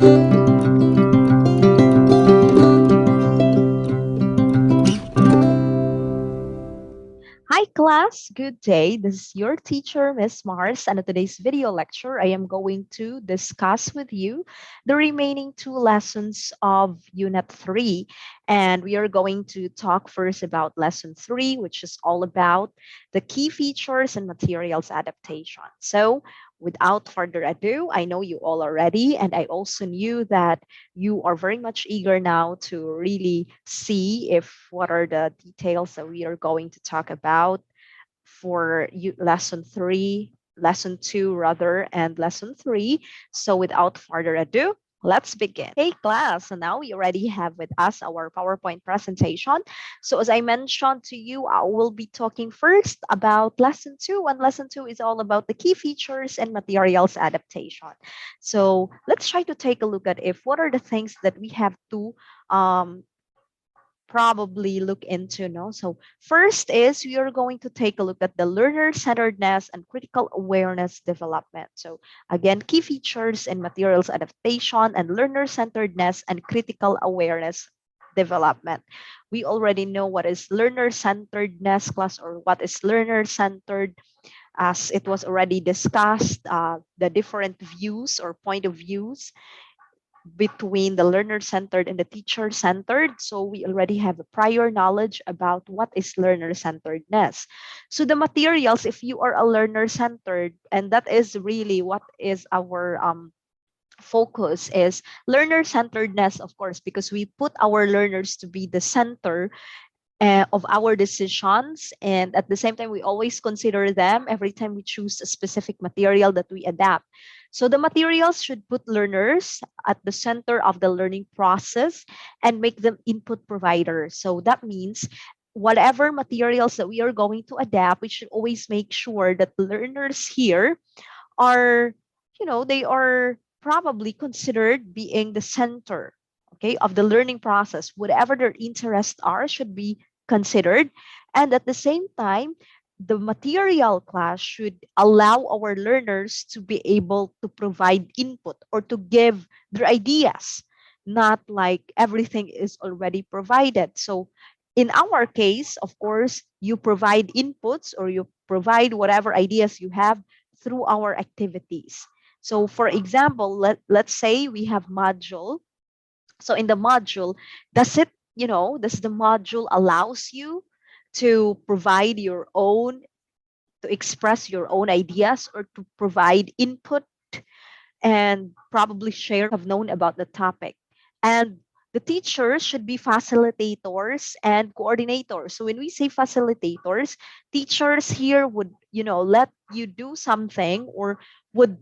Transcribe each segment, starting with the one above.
Hi class, good day. This is your teacher, Miss Mars, and in today's video lecture, I am going to discuss with you the remaining two lessons of Unit 3. And we are going to talk first about Lesson 3, which is all about the key features and materials adaptation. So without further ado, I know you all already, and I also knew that you are very much eager now to really see if what are the details that we are going to talk about for lesson 3, lesson 2 rather, and lesson 3. So without further ado, let's begin. Hey class, so now we already have with us our PowerPoint presentation. So as I mentioned to you, I will be talking first about lesson 2, and lesson 2 is all about the key features and materials adaptation. So let's try to take a look at if what are the things that we have to probably look into. No, so first is we are going to take a look at the learner centeredness and critical awareness development. So again, key features and materials adaptation and learner centeredness and critical awareness development. We already know what is learner centeredness class, or what is learner centered, as it was already discussed, the different views or point of views between the learner-centered and the teacher-centered. So we already have a prior knowledge about what is learner-centeredness. So the materials, if you are a learner-centered, and that is really what is our focus, is learner-centeredness, of course, because we put our learners to be the center of our decisions, and at the same time we always consider them every time we choose a specific material that we adapt. So the materials should put learners at the center of the learning process and make them input providers. So that means whatever materials that we are going to adapt, we should always make sure that the learners here are, they are probably considered being the center, okay, of the learning process. Whatever their interests are should be considered. And at the same time, the material class should allow our learners to be able to provide input or to give their ideas, not like everything is already provided. So in our case, of course, you provide inputs or you provide whatever ideas you have through our activities. So for example, let's say we have module. So in the module, does the module allows you to provide your own, to express your own ideas or to provide input and probably share have known about the topic. And the teachers should be facilitators and coordinators. So when we say facilitators, teachers here would, let you do something or would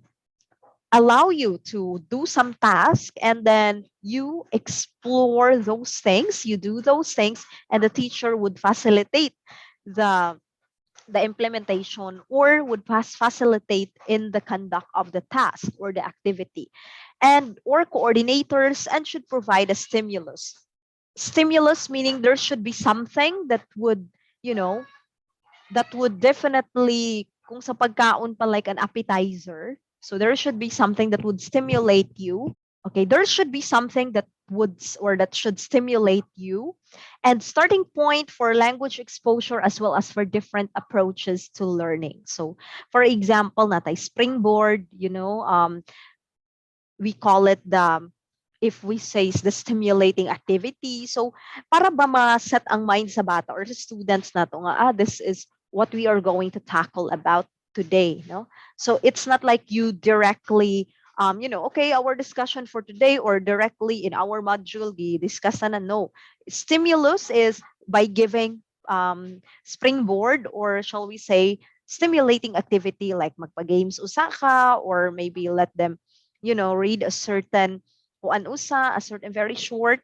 allow you to do some task, and then you explore those things, you do those things, and the teacher would facilitate the the implementation or would facilitate in the conduct of the task or the activity, and or coordinators, and should provide a stimulus, meaning there should be something that would, you know that would definitely, kung sa pagkaon pa, like an appetizer. So there should be something that would stimulate you. Okay, there should be something that would or that should stimulate you, and starting point for language exposure as well as for different approaches to learning. So for example, natay springboard, we call it the, if we say is the stimulating activity. So para ba ma-set ang mind sa bata or sa students na to nga, this is what we are going to tackle about today, no? So it's not like you directly, okay, our discussion for today or directly in our module, we discuss na. No. Stimulus is by giving springboard, or shall we say, stimulating activity like magpa-games usaka, or maybe let them, read a certain a certain very short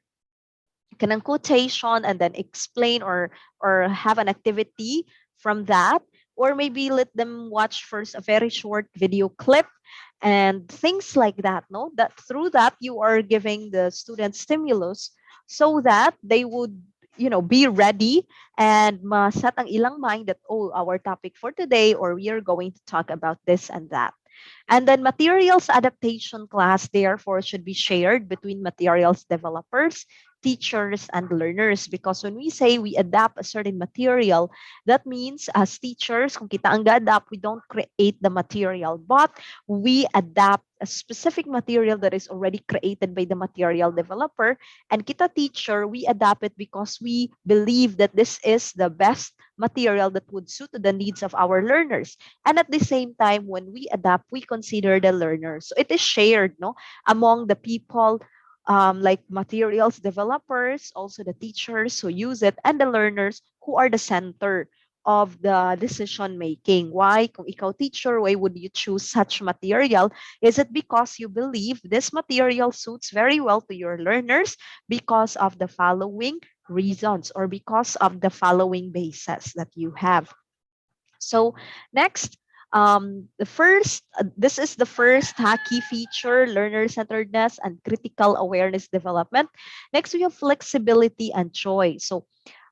kanang quotation, and then explain or have an activity from that, or maybe let them watch first a very short video clip and things like that. No, that through that you are giving the students stimulus so that they would, be ready and set ang ilang mind that, oh, our topic for today, or we are going to talk about this and that. And then materials adaptation class, therefore, should be shared between materials developers, teachers, and learners. Because when we say we adapt a certain material, that means as teachers, kung kita ang adapt, we don't create the material, but we adapt a specific material that is already created by the material developer. And kita teacher, we adapt it because we believe that this is the best material that would suit the needs of our learners. And at the same time, when we adapt, we consider the learners. So it is shared, no, among the people, like materials developers, also the teachers who use it, and the learners who are the center of the decision making. Why? Kung ikaw teacher, why would you choose such material? Is it because you believe this material suits very well to your learners because of the following reasons or because of the following bases that you have? So next, this is the first key feature, learner-centeredness and critical awareness development. Next, we have flexibility and choice. So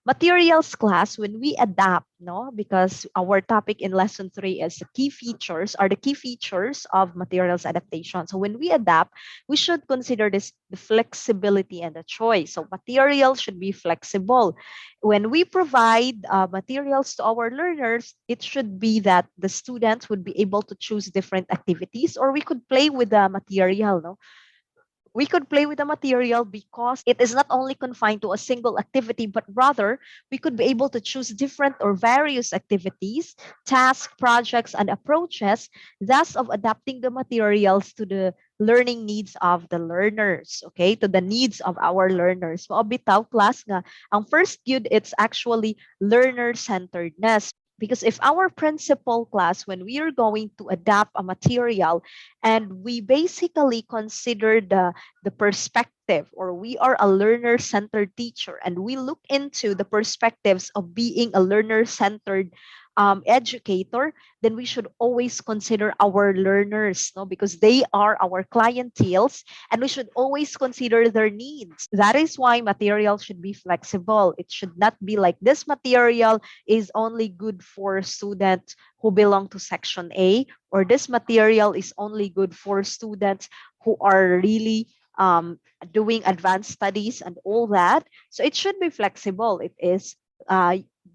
materials class, when we adapt, no, because our topic in lesson 3 is the key features, are the key features of materials adaptation. So when we adapt, we should consider this the flexibility and the choice. So materials should be flexible. When we provide materials to our learners, it should be that the students would be able to choose different activities, or we could play with the material, no, we could play with the material because it is not only confined to a single activity, but rather we could be able to choose different or various activities, tasks, projects, and approaches, thus of adapting the materials to the learning needs of the learners, okay, to the needs of our learners. So, bitaw class nga, ang first yun, it's actually learner-centeredness. Because if our principal class, when we are going to adapt a material and we basically consider the perspective, or we are a learner-centered teacher and we look into the perspectives of being a learner-centered educator, then we should always consider our learners, no? Because they are our clienteles and we should always consider their needs. That is why material should be flexible. It should not be like this material is only good for students who belong to section A, or this material is only good for students who are really doing advanced studies and all that. So it should be flexible. It is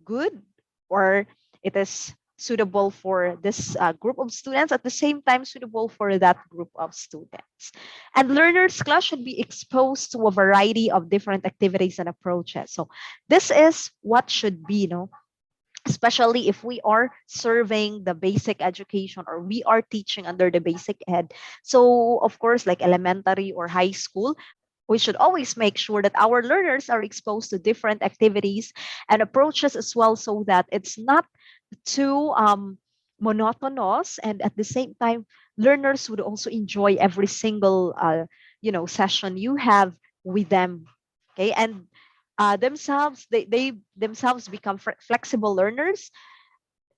good, or it is suitable for this group of students, at the same time suitable for that group of students. And learners class should be exposed to a variety of different activities and approaches. So this is what should be, you know, especially if we are serving the basic education or we are teaching under the basic ed. So of course, like elementary or high school, we should always make sure that our learners are exposed to different activities and approaches as well, so that it's not too monotonous, and at the same time learners would also enjoy every single session you have with them. Okay, and they themselves become flexible learners.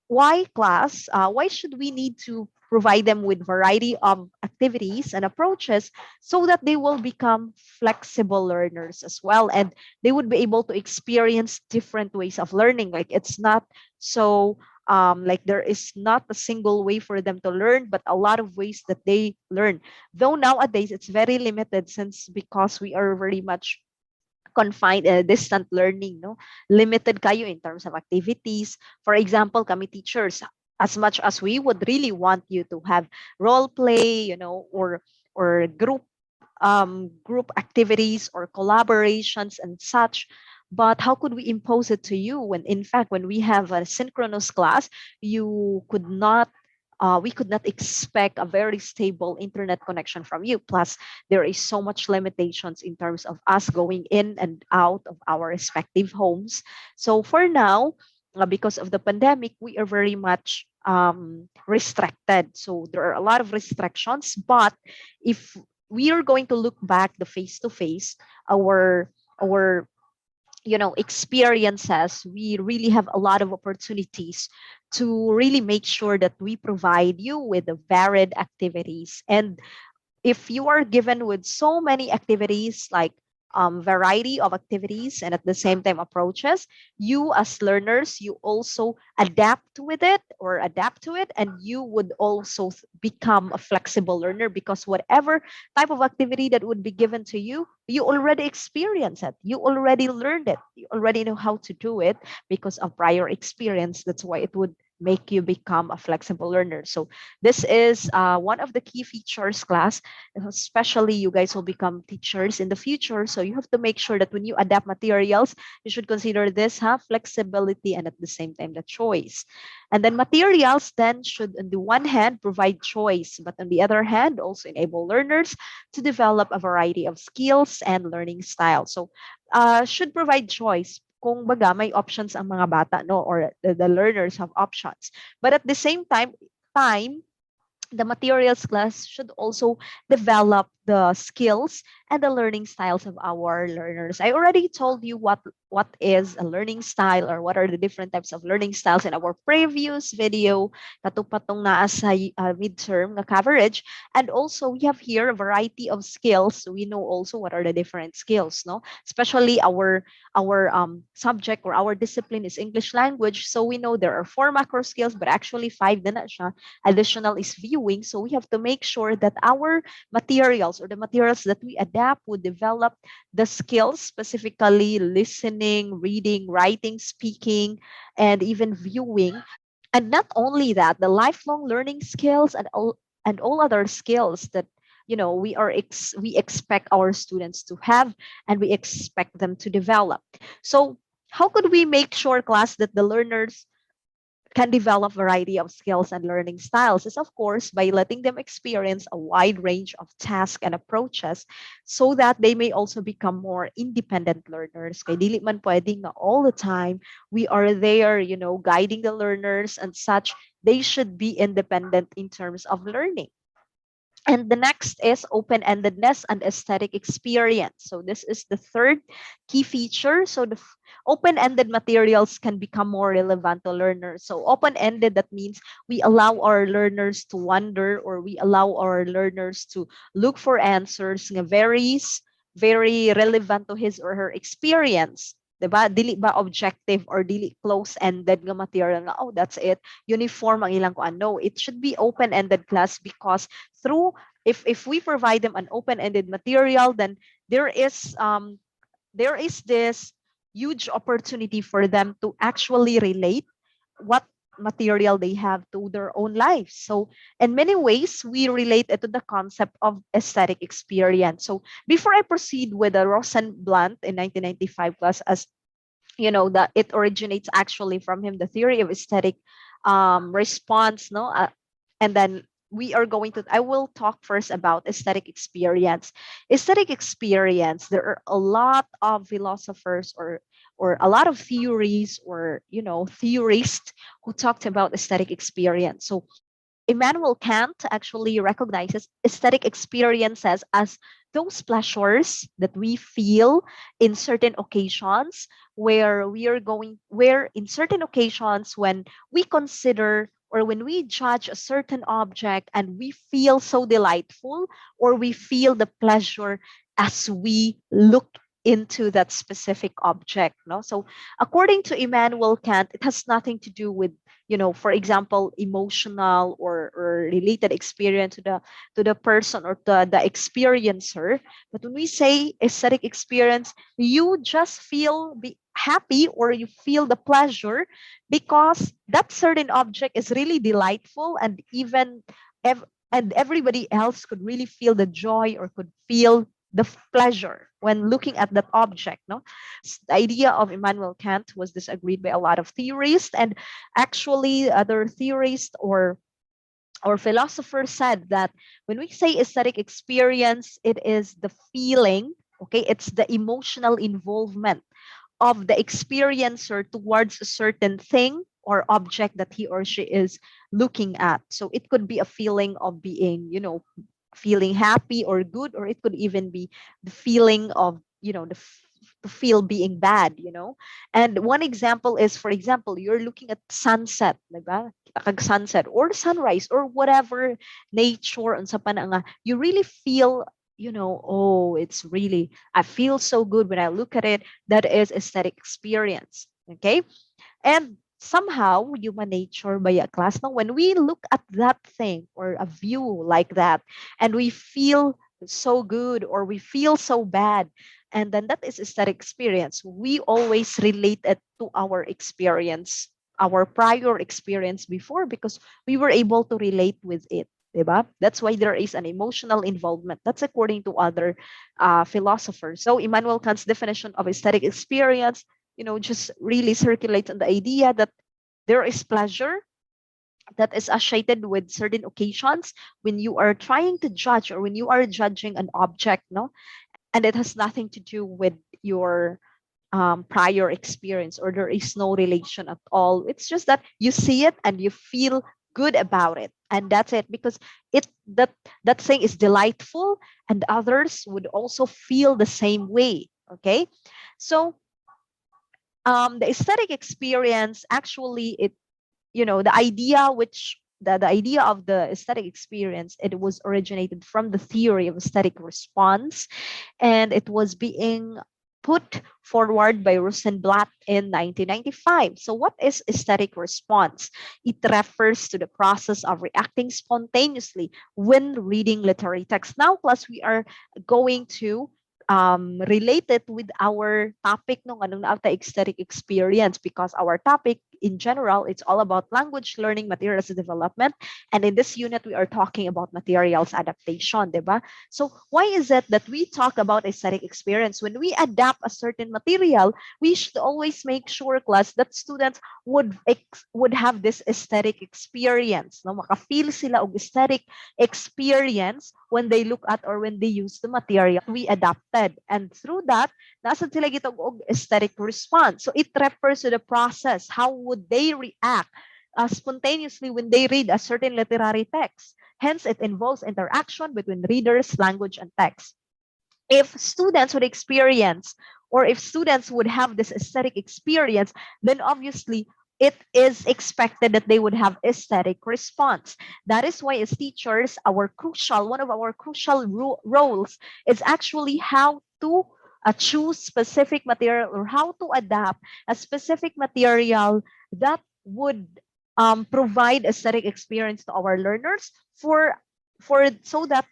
Why class? Why should we need to provide them with variety of activities and approaches so that they will become flexible learners as well, and they would be able to experience different ways of learning. Like it's not so like there is not a single way for them to learn, but a lot of ways that they learn. Though nowadays it's very limited, since because we are very much confined distant learning, no, limited kayo in terms of activities. For example, kami teachers, as much as we would really want you to have role play, you know, or group activities or collaborations and such, but how could we impose it to you when in fact when we have a synchronous class, you could not we could not expect a very stable internet connection from you. Plus, there is so much limitations in terms of us going in and out of our respective homes. So for now, because of the pandemic, we are very much restricted. So there are a lot of restrictions. But if we are going to look back the face to face, our experiences, we really have a lot of opportunities to really make sure that we provide you with the varied activities. And if you are given with so many activities, like variety of activities and at the same time approaches, you as learners, you also adapt to it, and you would also become a flexible learner because whatever type of activity that would be given to you, you already experience it, you already learned it, you already know how to do it because of prior experience. That's why it would make you become a flexible learner. So this is one of the key features, class, especially you guys will become teachers in the future. So you have to make sure that when you adapt materials, you should consider this, flexibility, and at the same time the choice. And then materials then should on the one hand provide choice, but on the other hand also enable learners to develop a variety of skills and learning styles. So should provide choice. Kung baga, may options ang mga bata, no? Or the learners have options. But at the same time, the materials class should also develop the skills and the learning styles of our learners. I already told you what is a learning style or what are the different types of learning styles in our previous video katupatong naa sa midterm na coverage. And also we have here a variety of skills. So we know also what are the different skills, no? Especially our subject or our discipline is English language. So we know there are 4 macro skills, but actually 5 na siya. Additional is viewing. So we have to make sure that our materials or the materials that we adapt would develop the skills, specifically listening, reading, writing, speaking, and even viewing. And not only that, the lifelong learning skills and all other skills that we expect our students to have and we expect them to develop. So how could we make sure, class, that the learners can develop variety of skills and learning styles is of course by letting them experience a wide range of tasks and approaches so that they may also become more independent learners. Kay dili man pwedeng na all the time we are there, guiding the learners and such. They should be independent in terms of learning. And the next is open-endedness and aesthetic experience. So this is the third key feature. So the open-ended materials can become more relevant to learners. So open-ended, that means we allow our learners to wonder, or we allow our learners to look for answers nga very relevant to his or her experience. Diba? Dili ba objective or dili close-ended nga material nga, oh, that's it, uniform ang ilang kuan. No, it should be open-ended, class, because through if we provide them an open-ended material, then there is this huge opportunity for them to actually relate what material they have to their own lives. So in many ways, we relate it to the concept of aesthetic experience. So before I proceed with the Rosenblunt in 1995 class, as that it originates actually from him, the theory of aesthetic response, no? And then I will talk first about aesthetic experience. Aesthetic experience, there are a lot of philosophers or a lot of theories or theorists who talked about aesthetic experience. So Immanuel Kant actually recognizes aesthetic experiences as those pleasures that we feel in certain occasions where in certain occasions when we consider or when we judge a certain object and we feel so delightful or we feel the pleasure as we look into that specific object. No? So according to Immanuel Kant, it has nothing to do with for example, emotional or related experience to the person or to the experiencer. But when we say aesthetic experience, you just feel happy or you feel the pleasure because that certain object is really delightful, and and everybody else could really feel the joy or could feel the pleasure when looking at that object. No, the idea of Immanuel Kant was disagreed by a lot of theorists, and actually other theorists or philosophers said that when we say aesthetic experience, it is the feeling, okay, it's the emotional involvement of the experiencer towards a certain thing or object that he or she is looking at. So it could be a feeling of being, feeling happy or good, or it could even be the feeling of, to feel being bad, And one example is, for example, you're looking at sunset, diba? Kita kag sunset or sunrise or whatever nature unsa pa na nga, you really feel oh, it's really, I feel so good when I look at it. That is aesthetic experience. Okay. And somehow human nature by a class now, when we look at that thing or a view like that, and we feel so good or we feel so bad, and then that is aesthetic experience. We always relate it to our experience, our prior experience before, because we were able to relate with it. Diba? That's why there is an emotional involvement. That's according to other philosophers. So Immanuel Kant's definition of aesthetic experience, just really circulates on the idea that there is pleasure that is associated with certain occasions when you are trying to judge or when you are judging an object, no? And it has nothing to do with your prior experience, or there is no relation at all. It's just that you see it and you feel good about it. And that's it, because it that thing is delightful and others would also feel the same way. Okay. So the aesthetic experience actually, it the idea which the idea of the aesthetic experience, it was originated from the theory of aesthetic response, and it was being put forward by Rosenblatt in 1995. So what is aesthetic response? It refers to the process of reacting spontaneously when reading literary text. Now, class, we are going to relate it with our topic nung anong naata aesthetic experience, because our topic in general, it's all about language learning, materials development, and in this unit we are talking about materials adaptation, diba? So why is it that we talk about aesthetic experience? When we adapt a certain material, we should always make sure, class, that students would have this aesthetic experience, no? Maka-feel sila og aesthetic experience when they look at or when they use the material we adapted. And through that, nasa sila gitog og aesthetic response. So it refers to the process. How would they react spontaneously when they read a certain literary text? Hence, it involves interaction between readers, language, and text. If students would experience, or if students would have this aesthetic experience, then obviously it is expected that they would have aesthetic response. That is why as teachers, one of our crucial roles is actually how to choose specific material, or how to adapt a specific material that would provide aesthetic experience to our learners, so that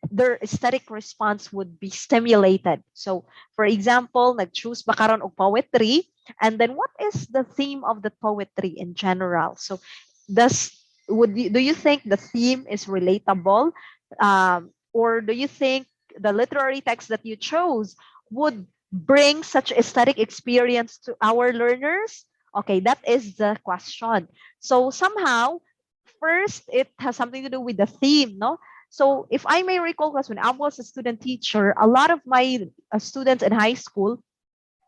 their aesthetic response would be stimulated. So, for example, nag-choose ba karon og poetry, and then what is the theme of the poetry in general? So, does do you think the theme is relatable, or do you think the literary text that you chose would bring such aesthetic experience to our learners? Okay, that is the question. So somehow, first, it has something to do with the theme, no? So if I may recall, because when I was a student teacher, a lot of my students in high school,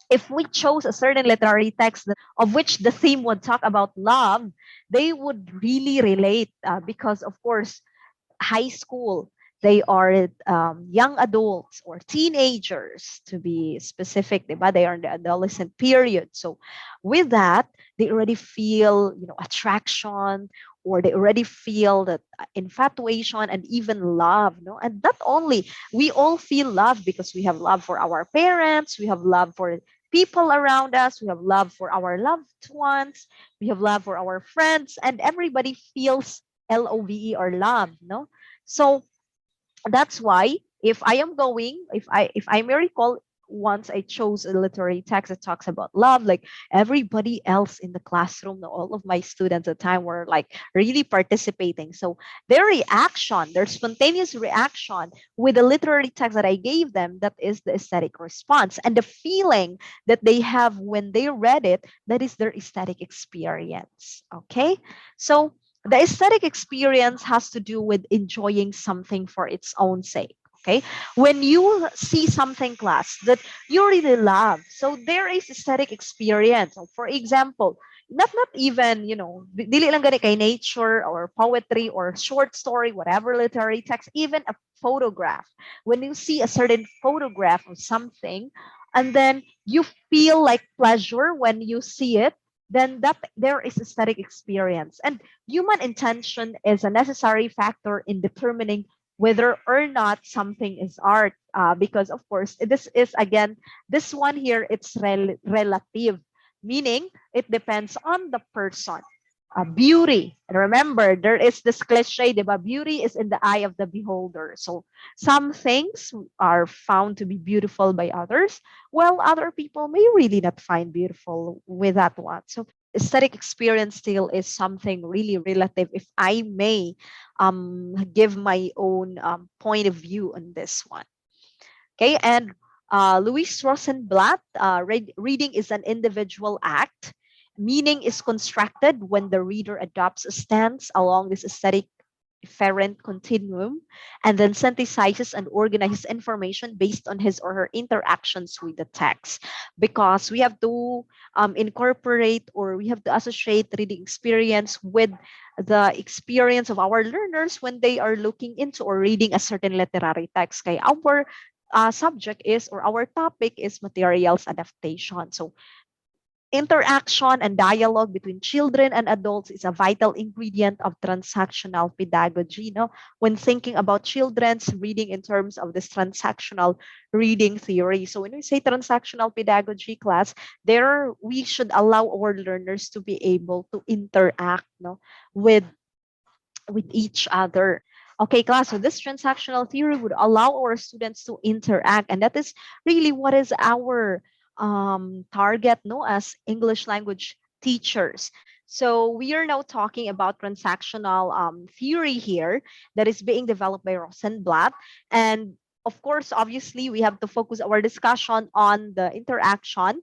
if we chose a certain literary text of which the theme would talk about love, they would really relate, because, of course, high school, they are young adults or teenagers, to be specific, diba? They are in the adolescent period. So with that, they already feel attraction, or they already feel that infatuation and even love, no? And not only, we all feel love because we have love for our parents, we have love for people around us, we have love for our loved ones, we have love for our friends, and everybody feels love or love, no? So that's why, if I may recall, once I chose a literary text that talks about love, like everybody else in the classroom, all of my students at the time were like really participating. So their spontaneous reaction with the literary text that I gave them, that is the aesthetic response. And the feeling that they have when they read it, that is their aesthetic experience. Okay. So the aesthetic experience has to do with enjoying something for its own sake. Okay, when you see something, class, that you really love, so there is aesthetic experience. So for example, not even dili lang gani kay nature or poetry or short story, whatever literary text, even a photograph. When you see a certain photograph of something, and then you feel like pleasure when you see it, then that there is aesthetic experience. And human intention is a necessary factor in determining whether or not something is art, because of course this is, again, this one here, it's relative, meaning it depends on the person. Beauty, and remember, there is this cliche, diba? Beauty is in the eye of the beholder. So some things are found to be beautiful by others, while other people may really not find beautiful with that one. So aesthetic experience still is something really relative, if I may give my own point of view on this one. Okay, and Louis Rosenblatt, reading is an individual act. Meaning is constructed when the reader adopts a stance along this aesthetic efferent continuum and then synthesizes and organizes information based on his or her interactions with the text. Because we have to incorporate, or we have to associate reading experience with the experience of our learners when they are looking into or reading a certain literary text. Kaya our subject is, or our topic is, materials adaptation. So interaction and dialogue between children and adults is a vital ingredient of transactional pedagogy. No? When thinking about children's reading in terms of this transactional reading theory. So when we say transactional pedagogy class, there we should allow our learners to be able to interact, no, with each other. Okay, class. So this transactional theory would allow our students to interact, and that is really what is our target, no, as English language teachers. So we are now talking about transactional theory here that is being developed by Rosenblatt, and of course, obviously, we have to focus our discussion on the interaction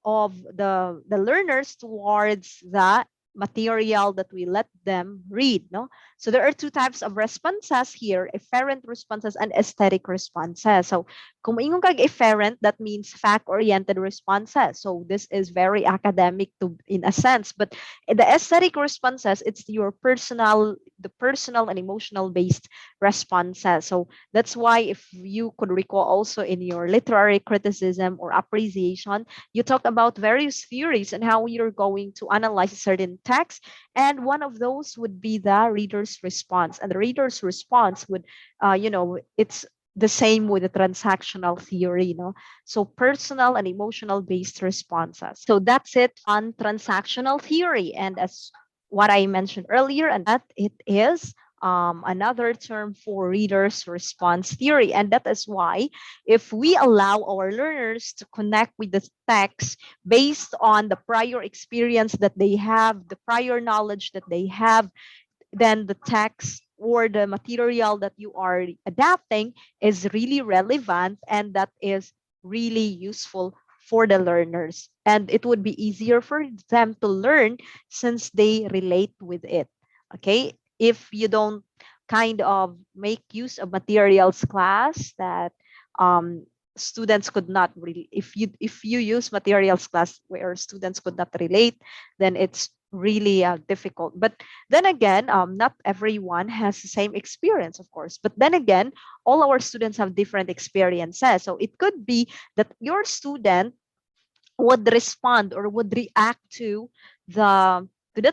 of the learners towards the material that we let them read, no? So there are two types of responses here, efferent responses and aesthetic responses. So kung maingon kag efferent, that means fact-oriented responses. So this is very academic to, in a sense, but the aesthetic responses, it's your the personal and emotional based responses. So that's why, if you could recall also in your literary criticism or appreciation, you talk about various theories and how you're going to analyze a certain text, and one of those would be the reader's response, and the reader's response would it's the same with the transactional theory, so personal and emotional based responses. So that's it on transactional theory, and as what I mentioned earlier, and that it is another term for reader's response theory. And that is why, if we allow our learners to connect with the text based on the prior experience that they have, the prior knowledge that they have, then the text or the material that you are adapting is really relevant, and that is really useful for the learners. And it would be easier for them to learn since they relate with it. Okay. If you don't kind of make use of materials class that students could not really, if you use materials class where students could not relate, then it's really difficult. But then again, not everyone has the same experience, of course. But then again, all our students have different experiences. So it could be that your student would respond or would react to the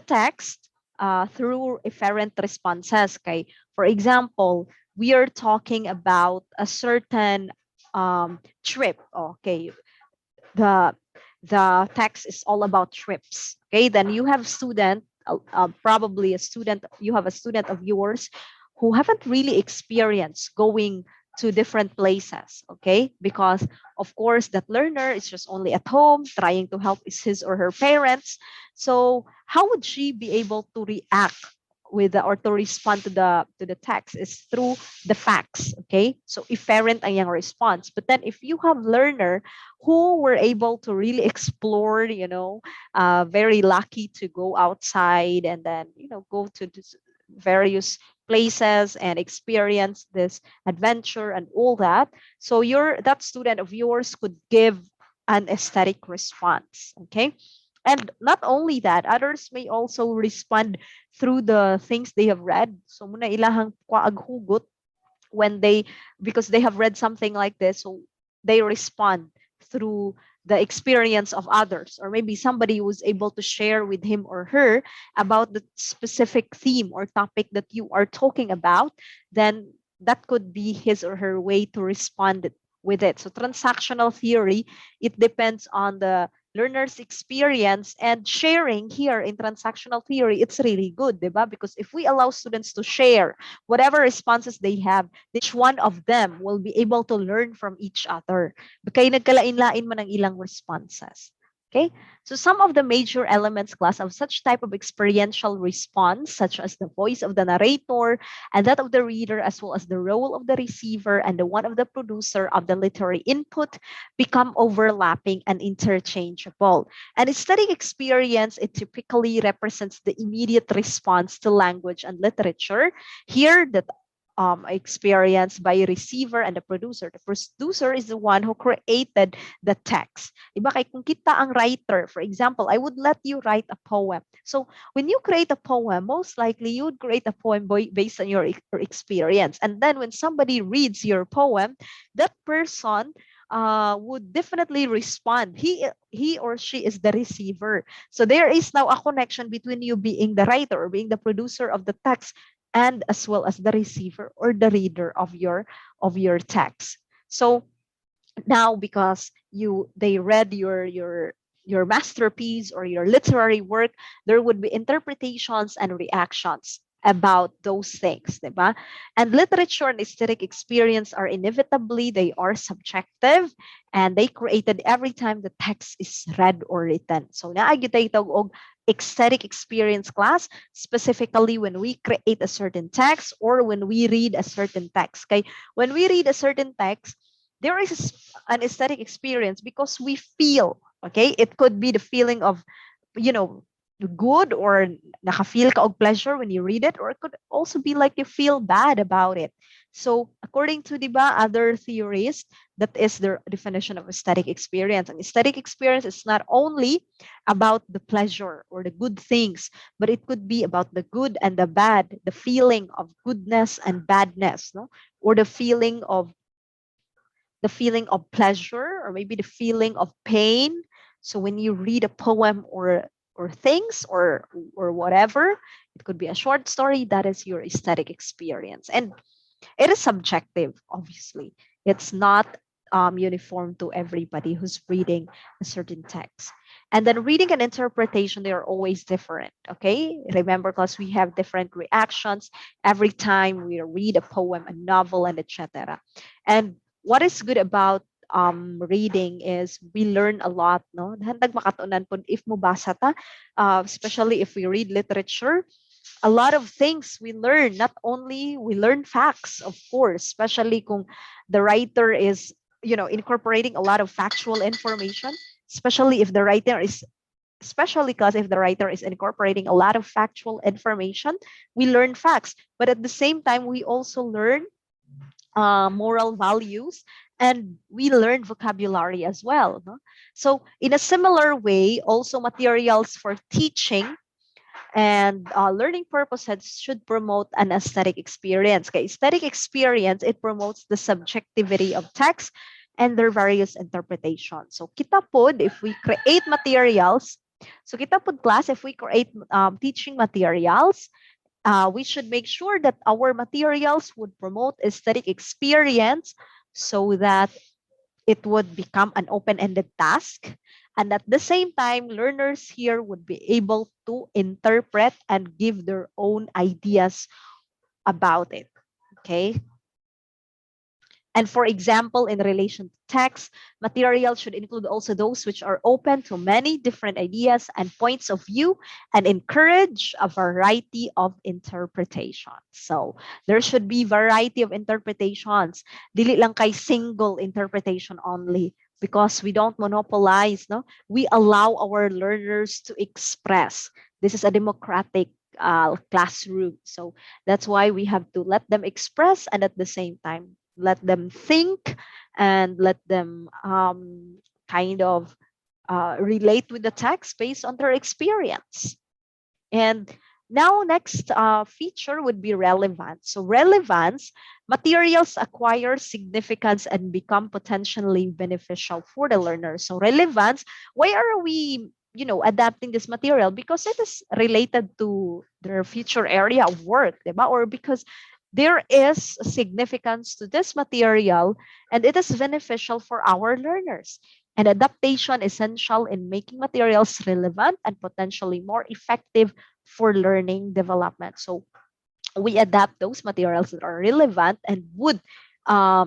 text through efferent responses. Okay, for example, we are talking about a certain trip. Okay, the the text is all about trips. Okay, then you have student, probably a student, you have a student of yours who haven't really experienced going to different places. Okay, because of course that learner is just only at home trying to help his or her parents. So how would she be able to react or to respond to the text is through the facts. Okay, so efferent ang yung response. But then if you have learner who were able to really explore, very lucky to go outside and then go to this various places and experience this adventure and all that, so that student of yours could give an aesthetic response. Okay, and not only that, others may also respond through the things they have read. So muna ilahang kwaag hugot when because they have read something like this, so they respond through the experience of others, or maybe somebody was able to share with him or her about the specific theme or topic that you are talking about. Then that could be his or her way to respond with it. So transactional theory, it depends on the learner's experience, and sharing here in transactional theory, it's really good, diba? Because if we allow students to share whatever responses they have, each one of them will be able to learn from each other. Kaya nagkalain-lain man ang ilang responses. Okay, so some of the major elements, class, of such type of experiential response, such as the voice of the narrator and that of the reader, as well as the role of the receiver and the one of the producer of the literary input, become overlapping and interchangeable. An aesthetic experience, it typically represents the immediate response to language and literature. Here, the experience by a receiver and the producer. The producer is the one who created the text. Diba? Kaya kung kita ang writer, for example, I would let you write a poem. So when you create a poem, most likely you would create a poem based on your experience. And then when somebody reads your poem, that person would definitely respond. He or she is the receiver. So there is now a connection between you being the writer or being the producer of the text, and as well as the receiver or the reader of your text. So now, because they read your masterpiece or your literary work, there would be interpretations and reactions about those things, diba? And literature and aesthetic experience are inevitably, they are subjective, and they created every time the text is read or written. So naagitay og aesthetic experience, class, specifically when we create a certain text or when we read a certain text. Okay, when we read a certain text, there is an aesthetic experience because we feel, okay, it could be the feeling of, good, or nakafeel ka og pleasure when you read it, or it could also be like you feel bad about it. So according to, diba, other theories, that is their definition of aesthetic experience. And aesthetic experience is not only about the pleasure or the good things, but it could be about the good and the bad, the feeling of goodness and badness, no? Or the feeling of pleasure, or maybe the feeling of pain. So when you read a poem or things or whatever, it could be a short story, that is your aesthetic experience. And it is subjective, obviously. It's not uniform to everybody who's reading a certain text. And then reading and interpretation, they are always different. Okay, remember, because we have different reactions every time we read a poem, a novel, and etc. And what is good about reading is we learn a lot, no? Handag makatunan po if mubasa ta, especially if we read literature, a lot of things we learn. Not only we learn facts, of course, especially kung the writer is, incorporating a lot of factual information, especially if the writer is incorporating a lot of factual information, we learn facts. But at the same time, we also learn moral values, and we learn vocabulary as well, no? So in a similar way, also materials for teaching and learning purposes should promote an aesthetic experience. Okay, aesthetic experience, it promotes the subjectivity of text and their various interpretations. So kita pod, if we create materials, so kita pod, class, if we create teaching materials, we should make sure that our materials would promote aesthetic experience so that it would become an open-ended task. And at the same time, learners here would be able to interpret and give their own ideas about it. Okay. And for example, in relation to text, material should include also those which are open to many different ideas and points of view and encourage a variety of interpretations. So there should be variety of interpretations. Dili lang kay single interpretation only, because we don't monopolize, no? We allow our learners to express. This is a democratic classroom. So that's why we have to let them express, and at the same time, let them think, and let them kind of relate with the text based on their experience. And now, next feature would be relevance. So relevance, materials acquire significance and become potentially beneficial for the learner. So relevance, why are we adapting this material? Because it is related to their future area of work, diba? Or because there is significance to this material and it is beneficial for our learners. And adaptation essential in making materials relevant and potentially more effective for learning development. So we adapt those materials that are relevant and would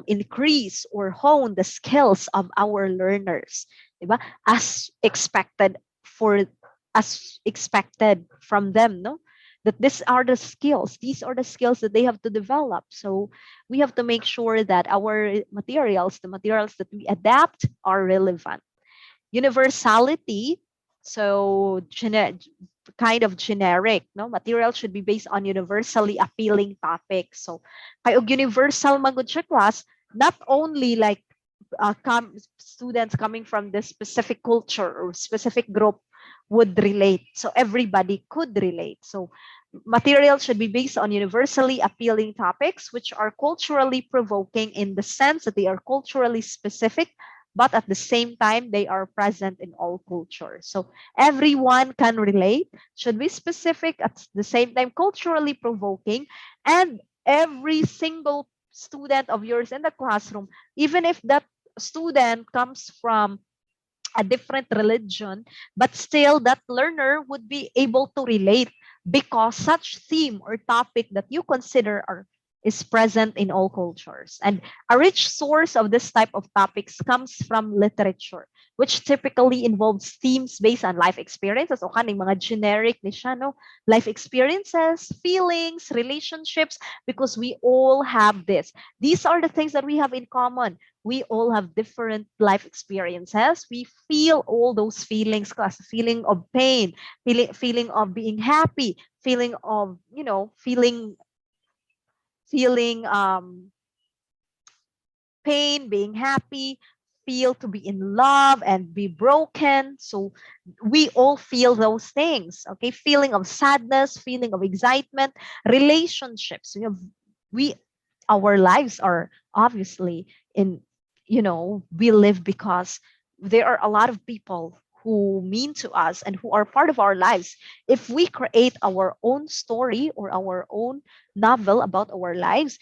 increase or hone the skills of our learners, diba? As expected for as expected from them, no? That these are the skills that they have to develop. So we have to make sure that our materials, the materials that we adapt, are relevant. Universality, so kind of generic, no? Material should be based on universally appealing topics. So kayog universal magud siya class, not only like students coming from this specific culture or specific group would relate. So everybody could relate. So material should be based on universally appealing topics, which are culturally provoking in the sense that they are culturally specific, but at the same time, they are present in all cultures. So everyone can relate, should be specific, at the same time, culturally provoking, and every single student of yours in the classroom, even if that student comes from a different religion, but still that learner would be able to relate because such theme or topic that you consider is present in all cultures. And a rich source of this type of topics comes from literature, which typically involves themes based on life experiences o kaning mga generic ni siya, no? Life experiences, feelings, relationships, because we all have this. These are the things that we have in common. We all have different life experiences. We feel all those feelings, class, feeling of pain, feeling of being happy, feeling of, feeling pain, being happy, feel to be in love and be broken. So we all feel those things. Okay, feeling of sadness, feeling of excitement, relationships. We our lives are obviously in, we live because there are a lot of people who mean to us and who are part of our lives. If we create our own story or our own novel about our lives,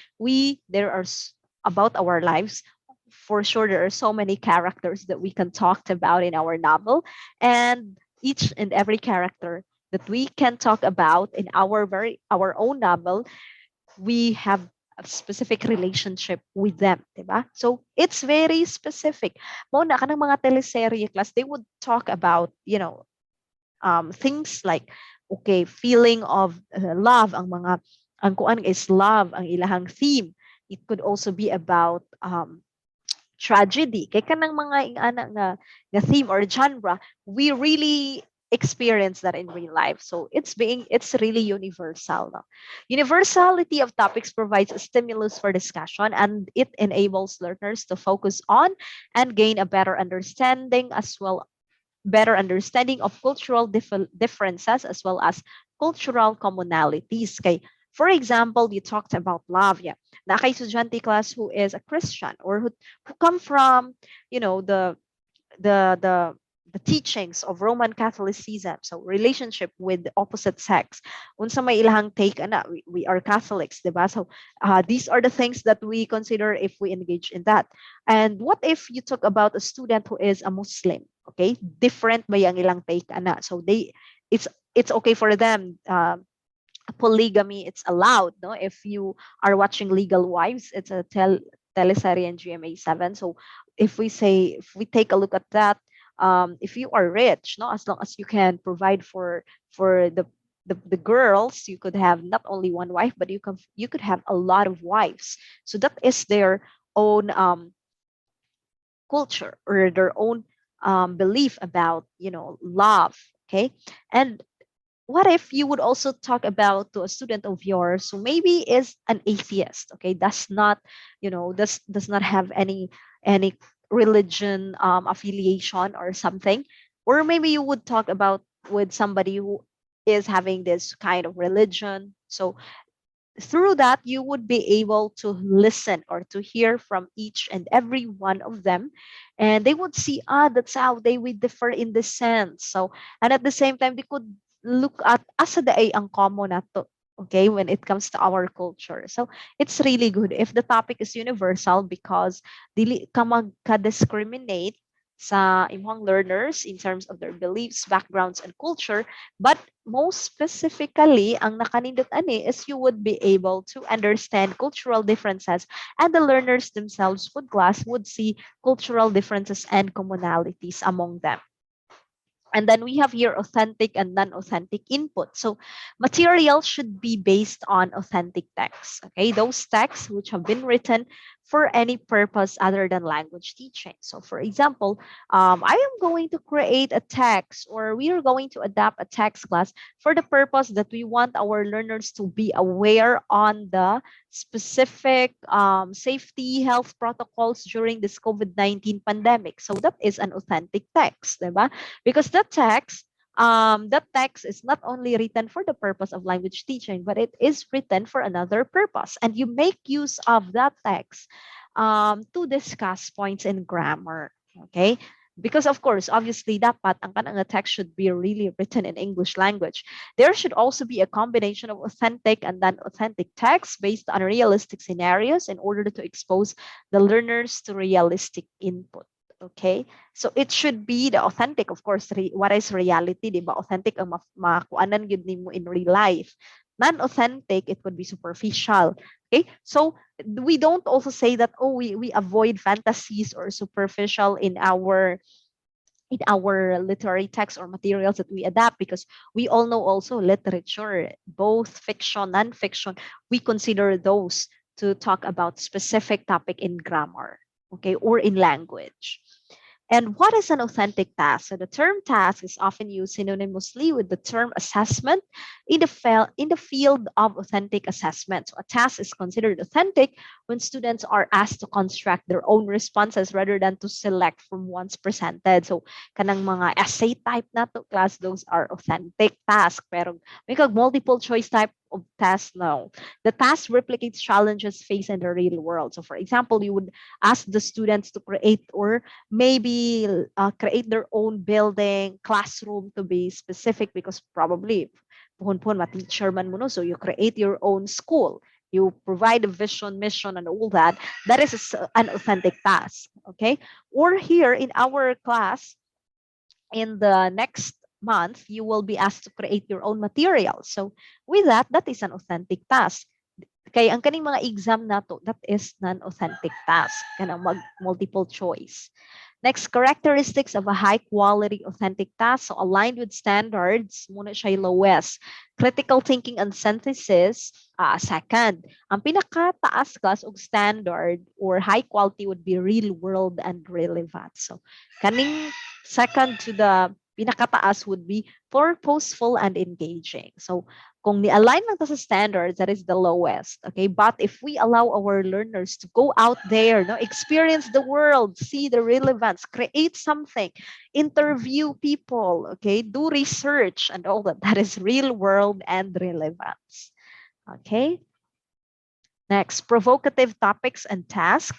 about our lives, for sure there are so many characters that we can talk about in our novel, and each and every character that we can talk about in our own novel, we have a specific relationship with them, diba? So it's very specific. Mo na kanang mga teleserye class, they would talk about, things like, okay, feeling of love, ang kuan is love, ang ilahang theme. It could also be about tragedy. Kay kanang mga ingana nga theme or genre, we really experience that in real life. So it's really universal. No? Universality of topics provides a stimulus for discussion, and it enables learners to focus on and gain a better understanding of cultural differences as well as cultural commonalities. Kay, for example, you talked about love. Yeah. Na kay estudyante class who is a Christian or who come from, the the the teachings of Roman Catholicism, so relationship with the opposite sex. Unsa may ilahang take ana, we are Catholics, diba? So these are the things that we consider if we engage in that. And what if you talk about a student who is a Muslim? Okay, different ba yang ilang take ana? So it's okay for them. Polygamy, it's allowed, no? If you are watching Legal Wives, it's a teleserie in GMA7. So if we take a look at that, if you are rich, no, as long as you can provide for the girls, you could have not only one wife, but you could have a lot of wives. So that is their own culture or their own belief about, love. Okay, and what if you would also talk about to a student of yours who maybe is an atheist, okay, does not have any religion affiliation or something, or maybe you would talk about with somebody who is having this kind of religion. So through that you would be able to listen or to hear from each and every one of them, and they would see, that's how they would differ in this sense. So, and at the same time they could look at asa daay ang common nato, okay, when it comes to our culture. So it's really good if the topic is universal because dili ka magka-discriminate sa imong learners in terms of their beliefs, backgrounds, and culture. But most specifically, ang nakanindot ani is you would be able to understand cultural differences, and the learners themselves would class would see cultural differences and commonalities among them. And then we have here authentic and non-authentic input. So material should be based on authentic texts. Okay, those texts which have been written for any purpose other than language teaching. So for example, I am going to create a text, or we are going to adapt a text class for the purpose that we want our learners to be aware on the specific safety health protocols during this COVID-19 pandemic. So that is an authentic text, diba? Because that text is not only written for the purpose of language teaching, but it is written for another purpose, and you make use of that text to discuss points in grammar. Okay, because of course, obviously, dapat ang kanang text should be really written in English language. There should also be a combination of authentic and non-authentic text based on realistic scenarios in order to expose the learners to realistic input. Okay, so it should be the authentic, of course. What is reality, di ba? Authentic ang makuanan yun nimo in real life. Non-authentic, it would be superficial. Okay, so we don't also say that, oh, we avoid fantasies or superficial in our literary text or materials that we adapt, because we all know also literature, both fiction, non-fiction, we consider those to talk about specific topic in grammar, okay, or in language. And what is an authentic task? So the term task is often used synonymously with the term assessment in the field of authentic assessment. So a task is considered authentic when students are asked to construct their own responses rather than to select from ones presented. So kanang mga essay type na to class, those are authentic tasks. Pero may multiple choice type of task now. The task replicates challenges faced in the real world. So for example, you would ask the students to create or maybe create their own building, classroom to be specific, because probably puhon ma-teacher man mo, no? So you create your own school. You provide a vision, mission, and all that. That is an authentic task, okay? Or here in our class, in the next month, you will be asked to create your own material. So with that, that is an authentic task. Kaya ang kaning mga exam na to, that is non-authentic task. Kanang multiple choice. Next, characteristics of a high-quality authentic task. So aligned with standards, muna siya lowest. Critical thinking and synthesis, second. Ang pinakataas class og standard or high quality would be real world and relevant. So kaning second to the pinakataas would be purposeful and engaging. So kung ni-align lang ta sa standards, that is the lowest. Okay, but if we allow our learners to go out there, no, experience the world, see the relevance, create something, interview people, okay, do research and all that, that is real world and relevance. Okay, next, provocative topics and tasks.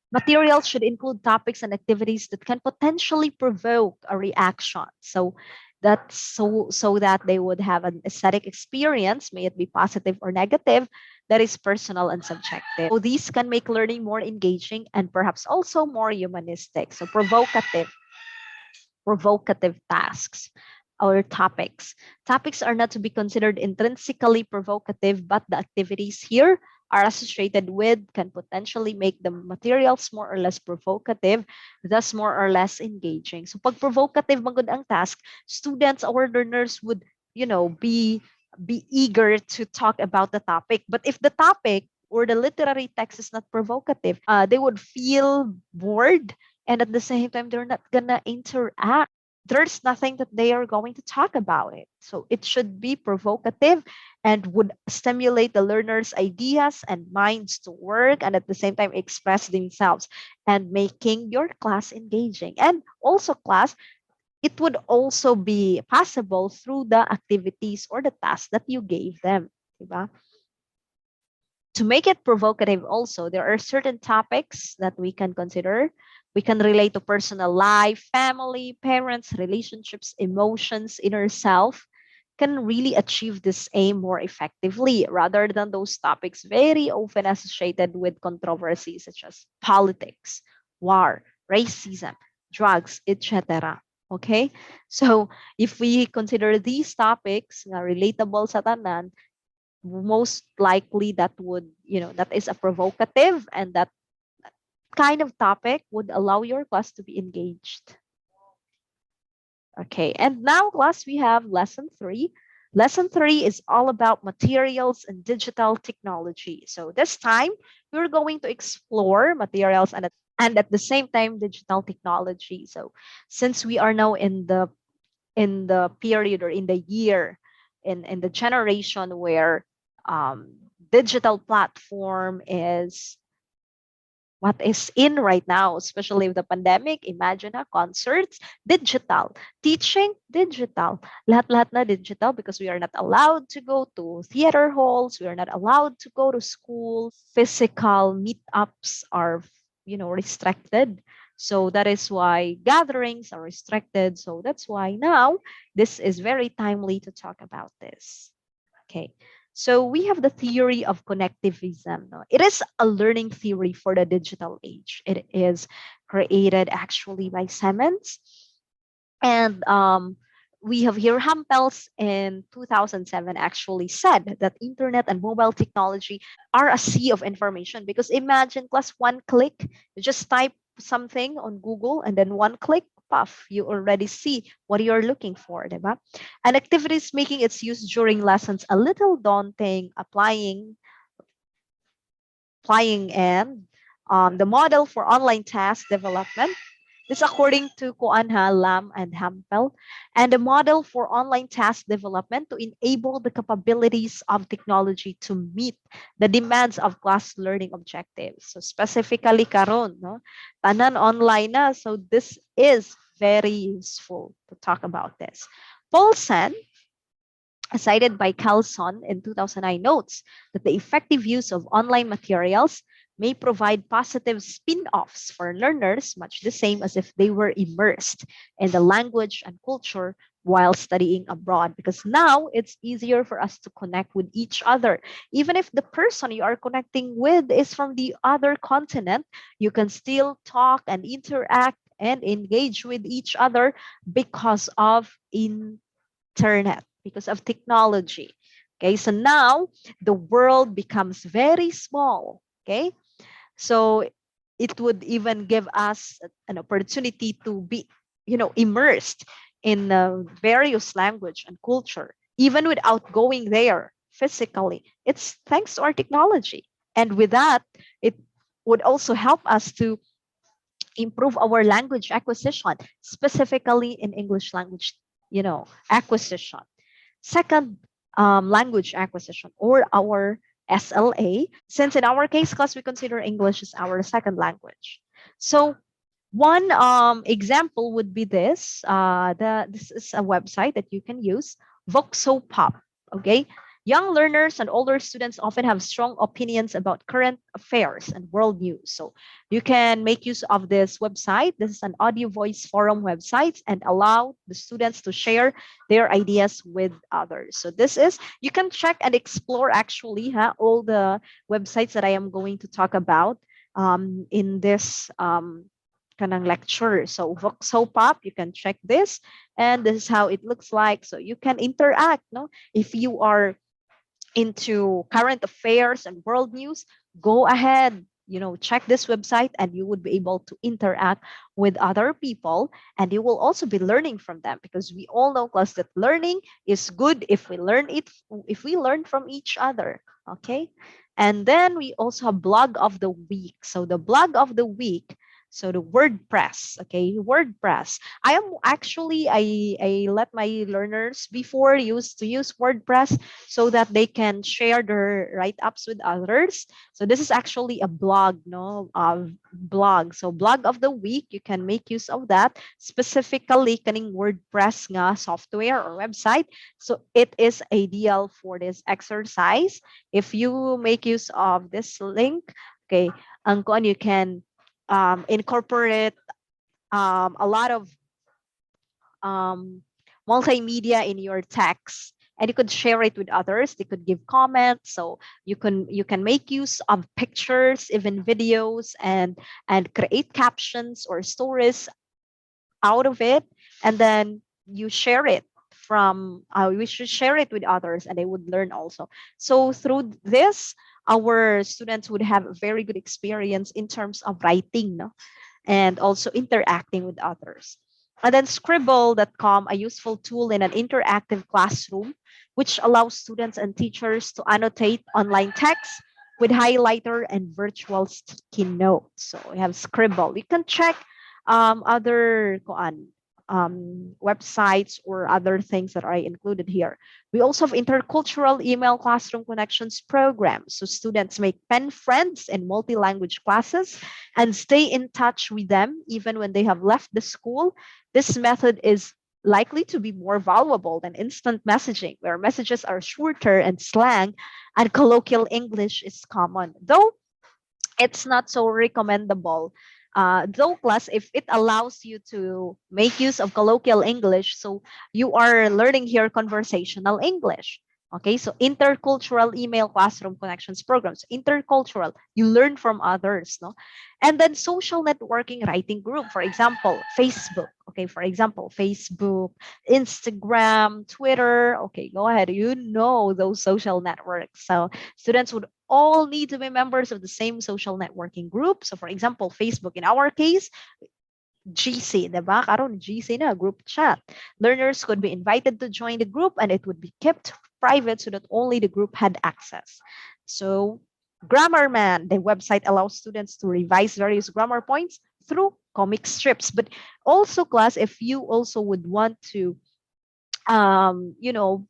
Materials should include topics and activities that can potentially provoke a reaction. So that's so that they would have an aesthetic experience, may it be positive or negative, that is personal and subjective. So these can make learning more engaging and perhaps also more humanistic. So provocative tasks or topics. Topics are not to be considered intrinsically provocative, but the activities here are associated with can potentially make the materials more or less provocative, thus more or less engaging. So pag provocative magud ang task, students or learners would, be eager to talk about the topic. But if the topic or the literary text is not provocative, they would feel bored, and at the same time they're not gonna interact. There's nothing that they are going to talk about it. So it should be provocative and would stimulate the learners' ideas and minds to work, and at the same time express themselves, and making your class engaging. And also class, it would also be possible through the activities or the tasks that you gave them. Diba? To make it provocative also, there are certain topics that we can consider. We can relate to personal life, family, parents, relationships, emotions, inner self. can really achieve this aim more effectively rather than those topics very often associated with controversy such as politics, war, racism, drugs, etc. Okay? So if we consider these topics na relatable sa tanan, most likely that would, that is a provocative, and that kind of topic would allow your class to be engaged. Okay, and now class, we have lesson 3. Lesson 3 is all about materials and digital technology. So this time, we're going to explore materials and at the same time digital technology. So since we are now in the period or in the year, in the generation where digital platform is what is in right now, especially with the pandemic. Imagine concerts, digital, teaching, digital. Lahat-lahat na digital because we are not allowed to go to theater halls. We are not allowed to go to school. Physical meetups are, restricted. So that is why gatherings are restricted. So that's why now this is very timely to talk about this. Okay. So we have the theory of connectivism. No? It is a learning theory for the digital age. It is created actually by Simmons. And we have here Hampels in 2007 actually said that internet and mobile technology are a sea of information, because imagine class, one click, you just type something on Google and then one click, puff, you already see what you're looking for, diba? And activities making its use during lessons a little daunting, applying and the model for online task development. This according to Koanha, Lam, and Hampel, and the model for online task development to enable the capabilities of technology to meet the demands of class learning objectives. So specifically karon, no? Tanan online na. So this is very useful to talk about this. Paulson, cited by Carlson in 2009, notes that the effective use of online materials may provide positive spin-offs for learners, much the same as if they were immersed in the language and culture while studying abroad, because now it's easier for us to connect with each other. Even if the person you are connecting with is from the other continent, you can still talk and interact and engage with each other because of internet, because of technology. Okay, so now the world becomes very small. Okay, so it would even give us an opportunity to be, immersed in various language and culture, even without going there physically. It's thanks to our technology. And with that, it would also help us to improve our language acquisition, specifically in English language, acquisition. Second, language acquisition, or our SLA, since in our case, class, we consider English as our second language. So one example would be this. This is a website that you can use, Voxopop. Okay, young learners and older students often have strong opinions about current affairs and world news. So you can make use of this website. This is an audio voice forum website and allow the students to share their ideas with others. So this is, you can check and explore actually all the websites that I am going to talk about in this kanang lecture. So Voxopop, you can check this, and this is how it looks like. So you can interact, no? If you are into current affairs and world news, go ahead, check this website, and you would be able to interact with other people, and you will also be learning from them, because we all know, class, that learning is good if we learn from each other. Okay, and then we also have blog of the week. So the blog of the week, so the WordPress, okay, WordPress. I let my learners before used to use WordPress so that they can share their write-ups with others. So this is actually a blog, no, blog. So blog of the week, you can make use of that, specifically kaning WordPress nga software or website. So it is ideal for this exercise. If you make use of this link, okay, you can incorporate a lot of multimedia in your text. and you could share it with others. They could give comments, so you can make use of pictures, even videos, and create captions or stories out of it, and then you share it from we should share it with others, and they would learn also. So through this, our students would have a very good experience in terms of writing, no? And also interacting with others. And then Scribble.com, a useful tool in an interactive classroom, which allows students and teachers to annotate online text with highlighter and virtual sticky notes. So we have Scribble. You can check other websites or other things that are included here. We also have intercultural email classroom connections program. So students make pen friends in multi-language classes and stay in touch with them even when they have left the school. This method is likely to be more valuable than instant messaging, where messages are shorter and slang and colloquial English is common. Though it's not so recommendable. Though class, if it allows you to make use of colloquial English, so you are learning here conversational English. Okay, so intercultural email classroom connections programs, intercultural, you learn from others, no? And then social networking writing group, for example, Facebook. Okay, for example, Facebook, Instagram, Twitter. Okay, go ahead. You know those social networks. So students would all need to be members of the same social networking group. So for example, Facebook, in our case, GC, diba? Karon GC na, group chat. Learners could be invited to join the group and it would be kept private so that only the group had access. So Grammarman, the website allows students to revise various grammar points through comic strips. But also class, if you also would want to you know,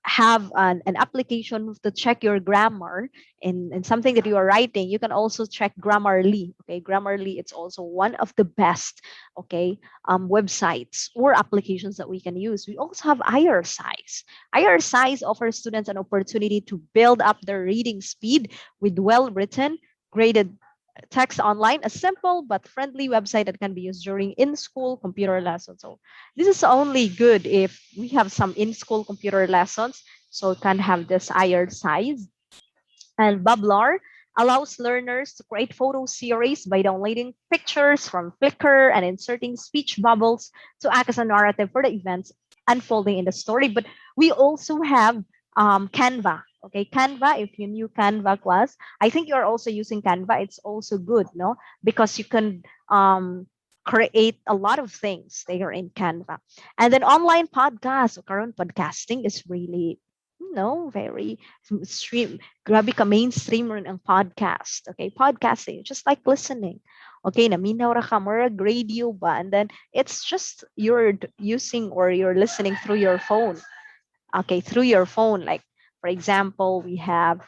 have an application to check your grammar in something that you are writing, you can also check Grammarly. Okay, Grammarly, it's also one of the best, okay, websites or applications that we can use. We also have IRSize. IRSize offers students an opportunity to build up their reading speed with well-written, graded text online, a simple but friendly website that can be used during in-school computer lessons. So this is only good if we have some in-school computer lessons, so it can have this higher size. And Bablar allows learners to create photo series by downloading pictures from Flickr and inserting speech bubbles to act as a narrative for the events unfolding in the story. But we also have Canva. Okay, Canva, if you knew Canva class, I think you're also using Canva. It's also good, no? Because you can create a lot of things there in Canva. And then online podcasts. So current podcasting is really, very stream. Grabe ka, mainstream rin ang podcast. Okay, podcasting, just like listening. Okay, naminaw ra ka, murag radio ba? And then it's just you're using or you're listening through your phone. Okay, through your phone. Like, for example, we have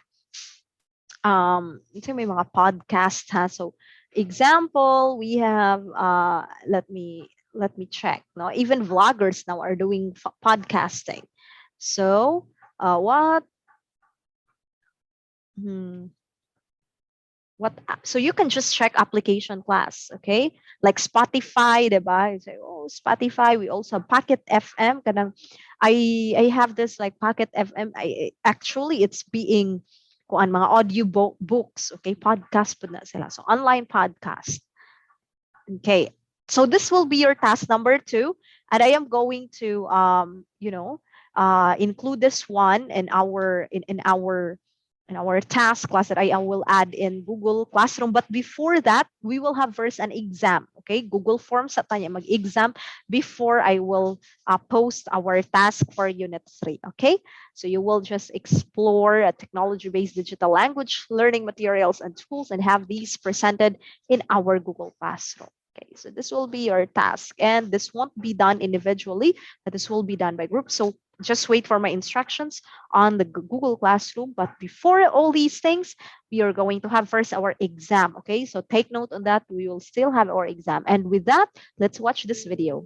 ito may mga podcast ha. So example, we have let me check. No, even vloggers now are doing podcasting. So what hmm, so you can just check application class, okay? Like Spotify, diba? You say, oh, Spotify. We also have Pocket FM. I have this like Pocket FM. Actually it's being kuan mga audio books, okay? Podcast po na sila. So online podcast. Okay. So this will be your task number 2, and I am going to include this one in our task class that I will add in Google Classroom. But before that, we will have first an exam. Okay, Google Forms sa tanya mag-exam before I will post our task for Unit 3. Okay, so you will just explore technology-based digital language learning materials and tools and have these presented in our Google Classroom. Okay, so this will be your task, and this won't be done individually, but this will be done by group. So just wait for my instructions on the Google Classroom. But before all these things, we are going to have first our exam. Okay, so take note on that. We will still have our exam. And with that, let's watch this video.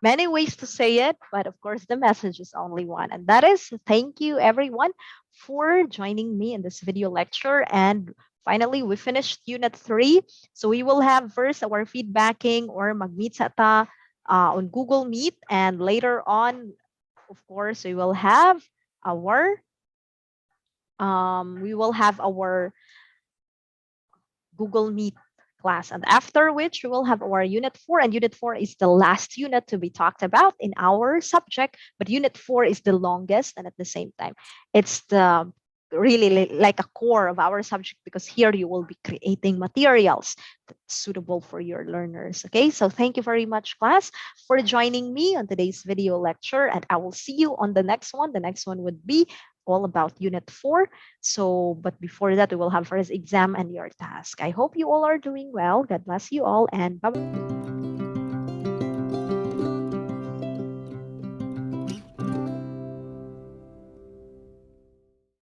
Many ways to say it, but of course, the message is only one. And that is thank you, everyone, for joining me in this video lecture. And finally, we finished Unit 3. So we will have first our feedbacking or mag-meet sa ta on Google Meet. And later on, of course, our we will have our Google Meet class. And after which we will have our Unit 4. And Unit 4 is the last unit to be talked about in our subject. But Unit 4 is the longest. And at the same time, it's the really like a core of our subject, because here you will be creating materials that's suitable for your learners. Okay, so thank you very much, class, for joining me on today's video lecture. And I will see you on the next one. The next one would be all about Unit 4. So, but before that, we will have first exam and your task. I hope you all are doing well. God bless you all, and bye.